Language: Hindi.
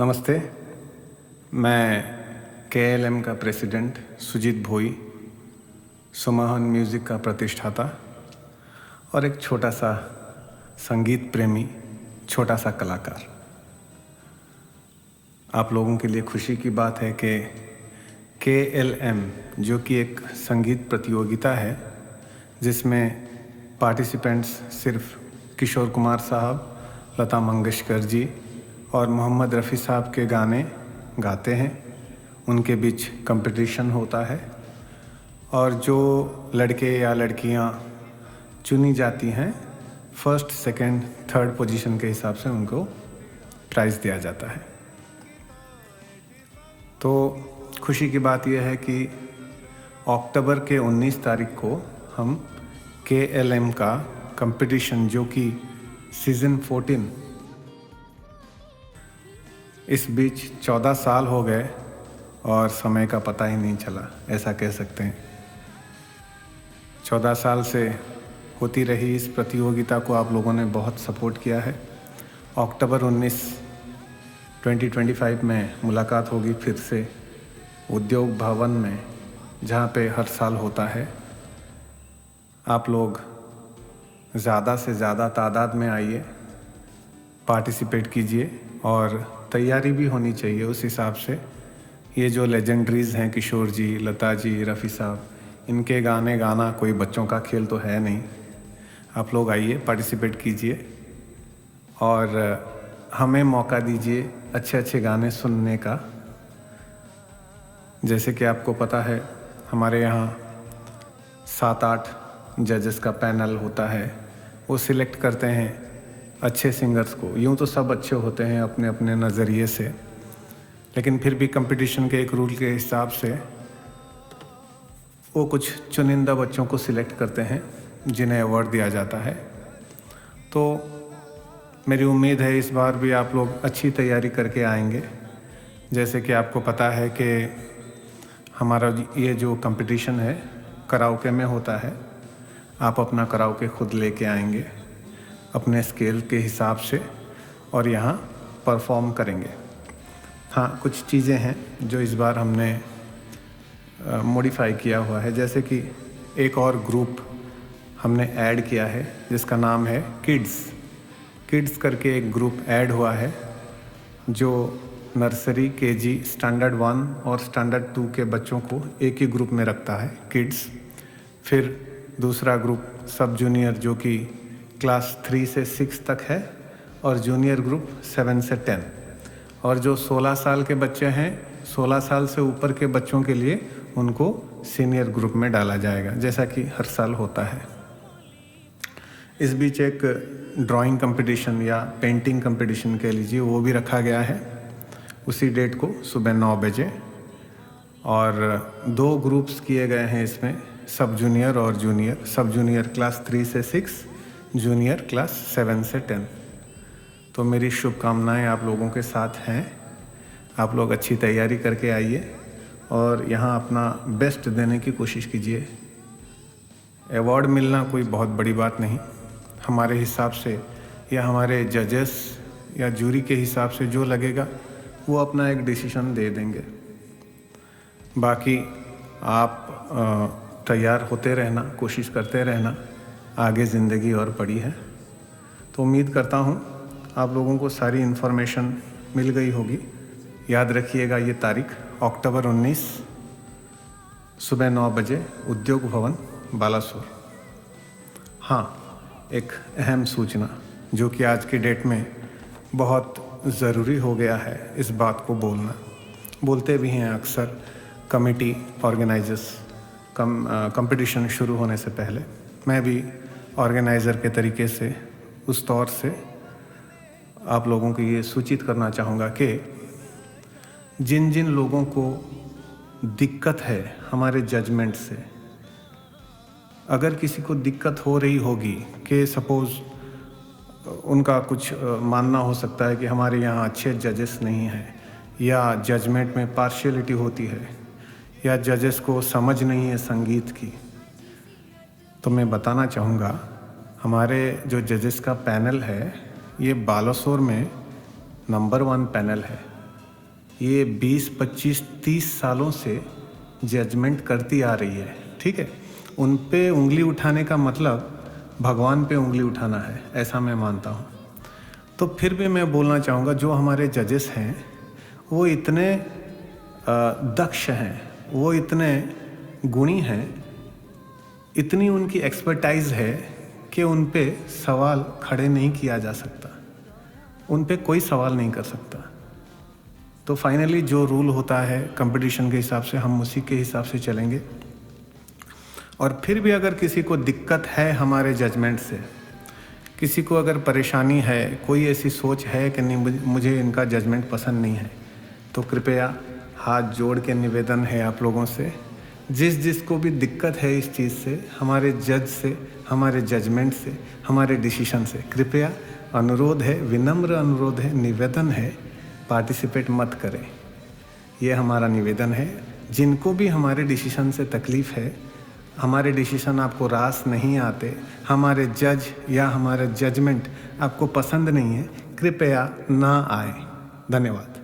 नमस्ते। मैं KLM का प्रेसिडेंट सुजीत भोई, सुमोहन म्यूज़िक का प्रतिष्ठाता और एक छोटा सा संगीत प्रेमी, छोटा सा कलाकार। आप लोगों के लिए खुशी की बात है कि KLM जो कि एक संगीत प्रतियोगिता है जिसमें पार्टिसिपेंट्स सिर्फ किशोर कुमार साहब, लता मंगेशकर जी और मोहम्मद रफ़ी साहब के गाने गाते हैं, उनके बीच कंपटीशन होता है और जो लड़के या लड़कियां चुनी जाती हैं फर्स्ट, सेकंड, थर्ड पोजीशन के हिसाब से उनको प्राइज़ दिया जाता है। तो खुशी की बात यह है कि अक्टूबर के 19 तारीख को हम KLM का कंपटीशन जो कि सीज़न 14, इस बीच 14 साल हो गए और समय का पता ही नहीं चला, ऐसा कह सकते हैं। 14 साल से होती रही इस प्रतियोगिता को आप लोगों ने बहुत सपोर्ट किया है। अक्टूबर 19, 2025 में मुलाकात होगी फिर से उद्योग भवन में, जहाँ पे हर साल होता है। आप लोग ज़्यादा से ज़्यादा तादाद में आइए, पार्टिसिपेट कीजिए और तैयारी भी होनी चाहिए उस हिसाब से। ये जो लेजेंडरीज़ हैं, किशोर जी, लता जी, रफ़ी साहब, इनके गाने गाना कोई बच्चों का खेल तो है नहीं। आप लोग आइए, पार्टिसिपेट कीजिए और हमें मौका दीजिए अच्छे अच्छे गाने सुनने का। जैसे कि आपको पता है हमारे यहाँ 7-8 जजेस का पैनल होता है, वो सिलेक्ट करते हैं अच्छे सिंगर्स को। यूँ तो सब अच्छे होते हैं अपने अपने नज़रिए से, लेकिन फिर भी कंपटीशन के एक रूल के हिसाब से वो कुछ चुनिंदा बच्चों को सिलेक्ट करते हैं जिन्हें अवार्ड दिया जाता है। तो मेरी उम्मीद है इस बार भी आप लोग अच्छी तैयारी करके आएंगे। जैसे कि आपको पता है कि हमारा ये जो कंपटीशन है कराओके में होता है। आप अपना कराओके खुद लेके आएंगे अपने स्केल के हिसाब से और यहाँ परफॉर्म करेंगे। हाँ, कुछ चीज़ें हैं जो इस बार हमने मॉडिफाई किया हुआ है। जैसे कि एक और ग्रुप हमने ऐड किया है जिसका नाम है किड्स करके एक ग्रुप ऐड हुआ है जो नर्सरी, KG, स्टैंडर्ड 1 और स्टैंडर्ड 2 के बच्चों को एक ही ग्रुप में रखता है, किड्स। फिर दूसरा ग्रुप सब जूनियर जो कि क्लास 3 से 6 तक है और जूनियर ग्रुप 7 से 10। और जो 16 साल के बच्चे हैं, 16 साल से ऊपर के बच्चों के लिए उनको सीनियर ग्रुप में डाला जाएगा, जैसा कि हर साल होता है। इस बीच एक ड्राइंग कंपटीशन या पेंटिंग कंपटीशन कह लीजिए, वो भी रखा गया है उसी डेट को सुबह 9 बजे। और 2 ग्रुप्स किए गए हैं इसमें, सब जूनियर और जूनियर। सब जूनियर क्लास 3 से 6, जूनियर क्लास 7 से 10। तो मेरी शुभकामनाएं आप लोगों के साथ हैं। आप लोग अच्छी तैयारी करके आइए और यहाँ अपना बेस्ट देने की कोशिश कीजिए। अवार्ड मिलना कोई बहुत बड़ी बात नहीं हमारे हिसाब से, या हमारे जजेस या जूरी के हिसाब से जो लगेगा वो अपना एक डिसीजन दे देंगे। बाकी आप तैयार होते रहना, कोशिश करते रहना, आगे ज़िंदगी और पड़ी है। तो उम्मीद करता हूँ आप लोगों को सारी इन्फॉर्मेशन मिल गई होगी। याद रखिएगा ये तारीख, अक्टूबर 19, सुबह 9 बजे, उद्योग भवन, बालासोर। हाँ, एक अहम सूचना जो कि आज की डेट में बहुत ज़रूरी हो गया है इस बात को बोलना। बोलते भी हैं अक्सर कमेटी ऑर्गेनाइजर्स कंपटीशन शुरू होने से पहले। मैं भी ऑर्गेनाइज़र के तरीके से, उस तौर से आप लोगों को ये सूचित करना चाहूँगा कि जिन जिन लोगों को दिक्कत है हमारे जजमेंट से, अगर किसी को दिक्कत हो रही होगी कि सपोज़ उनका कुछ मानना हो सकता है कि हमारे यहाँ अच्छे जजेस नहीं हैं, या जजमेंट में पार्शियलिटी होती है, या जजेस को समझ नहीं है संगीत की, तो मैं बताना चाहूँगा हमारे जो जजेस का पैनल है ये बालासोर में नंबर 1 पैनल है। ये 20, 25, 30 सालों से जजमेंट करती आ रही है, ठीक है। उन पे उंगली उठाने का मतलब भगवान पे उंगली उठाना है, ऐसा मैं मानता हूँ। तो फिर भी मैं बोलना चाहूँगा, जो हमारे जजेस हैं वो इतने दक्ष हैं, वो इतने गुणी हैं, इतनी उनकी एक्सपर्टाइज है कि उन पे सवाल खड़े नहीं किया जा सकता, उन पे कोई सवाल नहीं कर सकता। तो फाइनली जो रूल होता है कंपटीशन के हिसाब से, हम उसी के हिसाब से चलेंगे। और फिर भी अगर किसी को दिक्कत है हमारे जजमेंट से, किसी को अगर परेशानी है, कोई ऐसी सोच है कि नहीं मुझे इनका जजमेंट पसंद नहीं है, तो कृपया हाथ जोड़ के निवेदन है आप लोगों से, जिसको भी दिक्कत है इस चीज़ से, हमारे जज से, हमारे जजमेंट से, हमारे डिसीजन से, कृपया अनुरोध है, विनम्र अनुरोध है, निवेदन है, पार्टिसिपेट मत करें। ये हमारा निवेदन है। जिनको भी हमारे डिसीजन से तकलीफ़ है, हमारे डिसीजन आपको रास नहीं आते, हमारे जज या हमारे जजमेंट आपको पसंद नहीं है, कृपया ना आए। धन्यवाद।